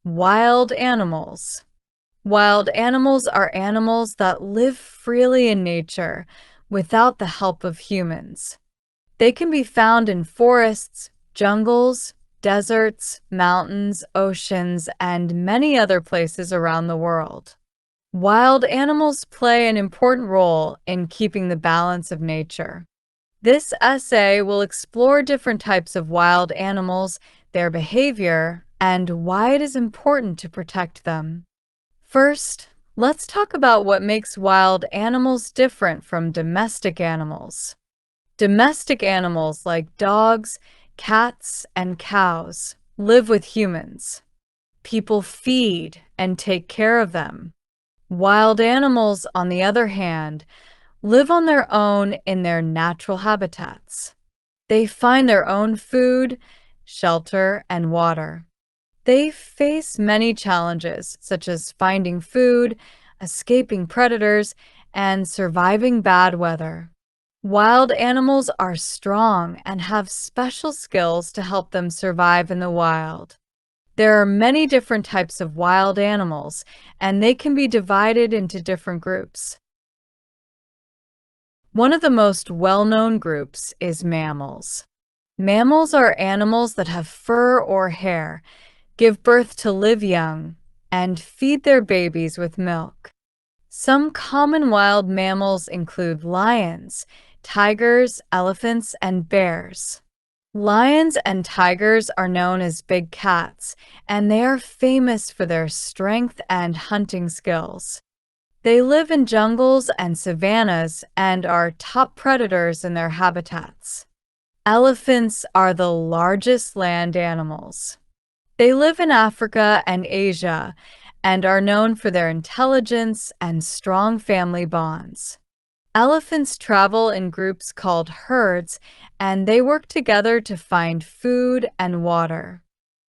Wild animals. Wild animals are animals that live freely in nature without the help of humans. They can be found in forests, jungles, deserts, mountains, oceans, and many other places around the world. Wild animals play an important role in keeping the balance of nature. This essay will explore different types of wild animals, their behavior, and why it is important to protect them. First, let's talk about what makes wild animals different from domestic animals. Domestic animals like dogs, cats, and cows live with humans. People feed and take care of them. Wild animals, on the other hand, live on their own in their natural habitats. They find their own food, shelter, and water. They face many challenges, such as finding food, escaping predators, and surviving bad weather. Wild animals are strong and have special skills to help them survive in the wild. There are many different types of wild animals, and they can be divided into different groups. One of the most well-known groups is mammals. Mammals are animals that have fur or hair, give birth to live young, and feed their babies with milk. Some common wild mammals include lions, tigers, elephants, and bears. Lions and tigers are known as big cats, and they are famous for their strength and hunting skills. They live in jungles and savannas and are top predators in their habitats. Elephants are the largest land animals. They live in Africa and Asia and are known for their intelligence and strong family bonds. Elephants travel in groups called herds, and they work together to find food and water.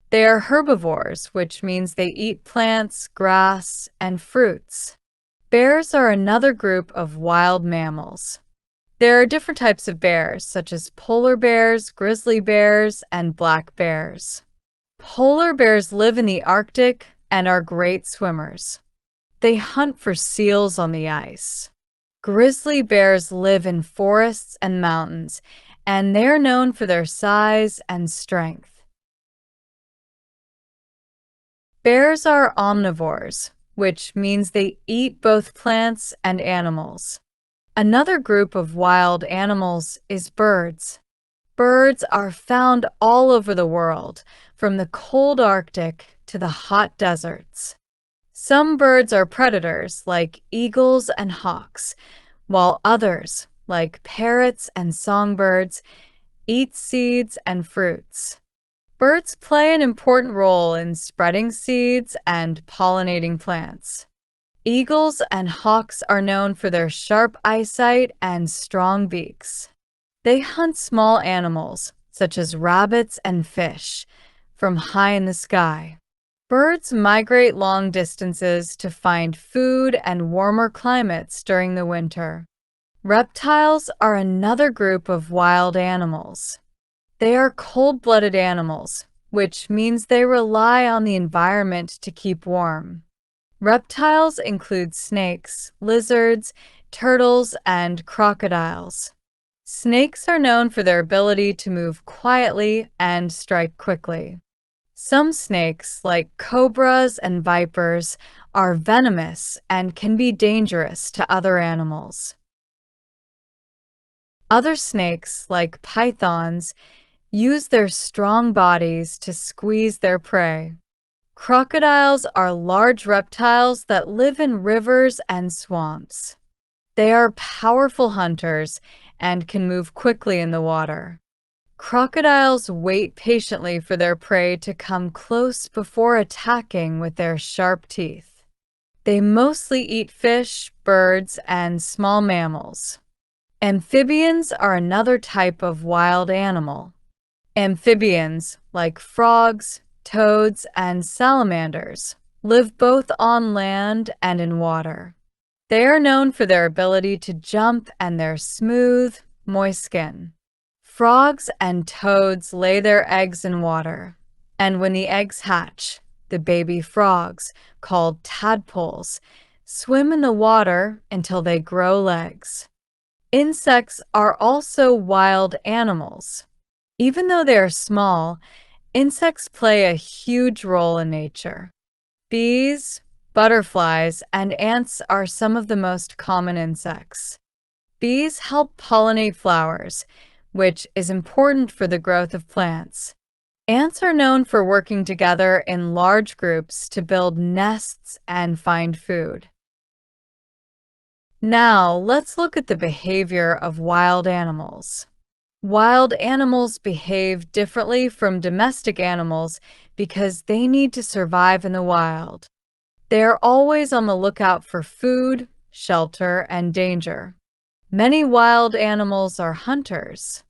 They are herbivores, which means they eat plants, grass, and fruits. Bears are another group of wild mammals. There are different types of bears, such as polar bears, grizzly bears, and black bears. Polar bears live in the Arctic and are great swimmers. They hunt for seals on the ice. Grizzly bears live in forests and mountains, and they're known for their size and strength. Bears are omnivores, which means they eat both plants and animals. Another group of wild animals is birds. Birds are found all over the world, from the cold Arctic to the hot deserts. Some birds are predators, like eagles and hawks, while others, like parrots and songbirds, eat seeds and fruits. Birds play an important role in spreading seeds and pollinating plants. Eagles and hawks are known for their sharp eyesight and strong beaks. They hunt small animals, such as rabbits and fish, from high in the sky. Birds migrate long distances to find food and warmer climates during the winter. Reptiles are another group of wild animals. They are cold-blooded animals, which means they rely on the environment to keep warm. Reptiles include snakes, lizards, turtles, and crocodiles. Snakes are known for their ability to move quietly and strike quickly. Some snakes, like cobras and vipers, are venomous and can be dangerous to other animals. Other snakes, like pythons, use their strong bodies to squeeze their prey. Crocodiles are large reptiles that live in rivers and swamps. They are powerful hunters and can move quickly in the water. Crocodiles wait patiently for their prey to come close before attacking with their sharp teeth. They mostly eat fish, birds, and small mammals. Amphibians are another type of wild animal. Amphibians, like frogs, toads, and salamanders, live both on land and in water. They are known for their ability to jump and their smooth, moist skin. Frogs and toads lay their eggs in water, and when the eggs hatch, the baby frogs, called tadpoles, swim in the water until they grow legs. Insects are also wild animals. Even though they are small, insects play a huge role in nature. Bees, butterflies, and ants are some of the most common insects. Bees help pollinate flowers, which is important for the growth of plants. Ants are known for working together in large groups to build nests and find food. Now, let's look at the behavior of wild animals. Wild animals behave differently from domestic animals because they need to survive in the wild. They are always on the lookout for food, shelter, and danger. Many wild animals are hunters.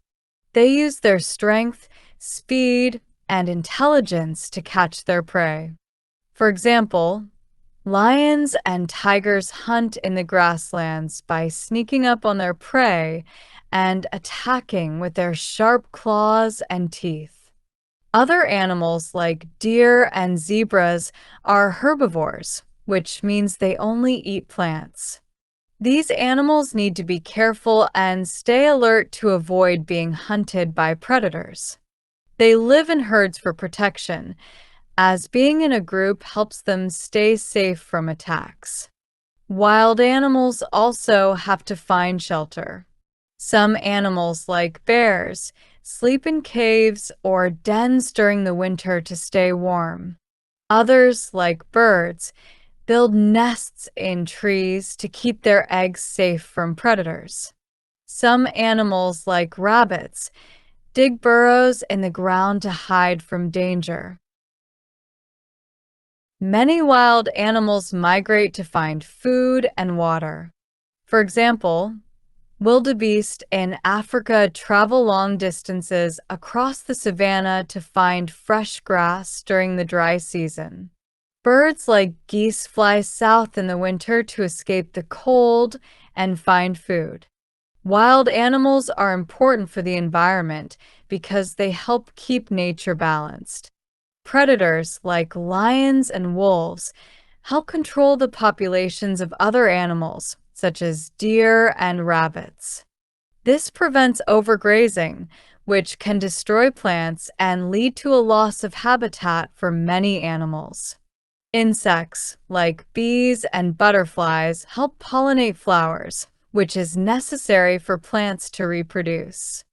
They use their strength, speed, and intelligence to catch their prey. For example, lions and tigers hunt in the grasslands by sneaking up on their prey and attacking with their sharp claws and teeth. Other animals like deer and zebras are herbivores, which means they only eat plants. These animals need to be careful and stay alert to avoid being hunted by predators. They live in herds for protection, as being in a group helps them stay safe from attacks. Wild animals also have to find shelter. Some animals, like bears, sleep in caves or dens during the winter to stay warm. Others, like birds, build nests in trees to keep their eggs safe from predators. Some animals, like rabbits, dig burrows in the ground to hide from danger. Many wild animals migrate to find food and water. For example, wildebeest in Africa travel long distances across the savanna to find fresh grass during the dry season. Birds like geese fly south in the winter to escape the cold and find food. Wild animals are important for the environment because they help keep nature balanced. Predators like lions and wolves help control the populations of other animals, such as deer and rabbits. This prevents overgrazing, which can destroy plants and lead to a loss of habitat for many animals. Insects, like bees and butterflies, help pollinate flowers, which is necessary for plants to reproduce.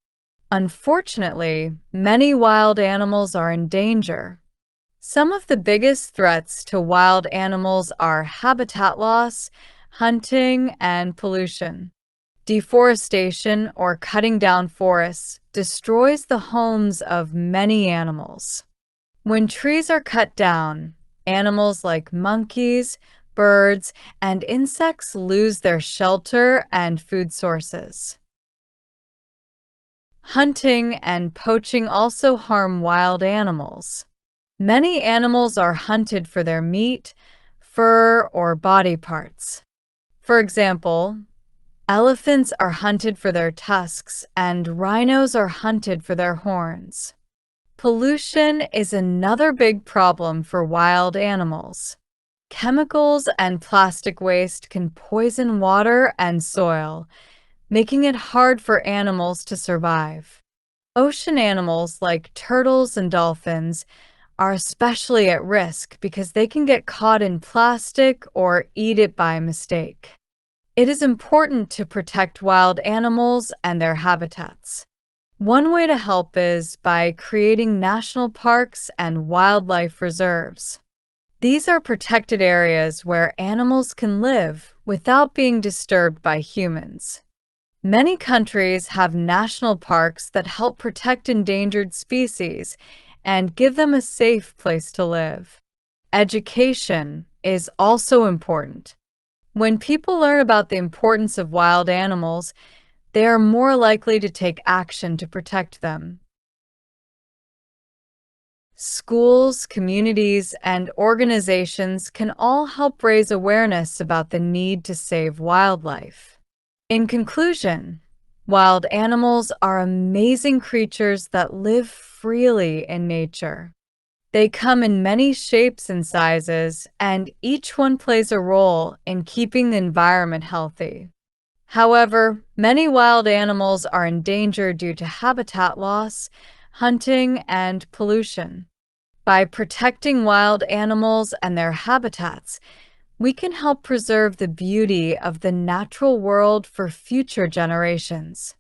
Unfortunately, many wild animals are in danger. Some of the biggest threats to wild animals are habitat loss, hunting, and pollution. Deforestation, or cutting down forests, destroys the homes of many animals. When trees are cut down, animals like monkeys, birds, and insects lose their shelter and food sources. Hunting and poaching also harm wild animals. Many animals are hunted for their meat, fur, or body parts. For example, elephants are hunted for their tusks, and rhinos are hunted for their horns. Pollution is another big problem for wild animals. Chemicals and plastic waste can poison water and soil, making it hard for animals to survive. Ocean animals like turtles and dolphins are especially at risk because they can get caught in plastic or eat it by mistake. It is important to protect wild animals and their habitats. One way to help is by creating national parks and wildlife reserves. These are protected areas where animals can live without being disturbed by humans. Many countries have national parks that help protect endangered species and give them a safe place to live. Education is also important. When people learn about the importance of wild animals, they are more likely to take action to protect them. Schools, communities, and organizations can all help raise awareness about the need to save wildlife. In conclusion, wild animals are amazing creatures that live freely in nature. They come in many shapes and sizes, and each one plays a role in keeping the environment healthy. However, many wild animals are in danger due to habitat loss, hunting, and pollution. By protecting wild animals and their habitats, we can help preserve the beauty of the natural world for future generations.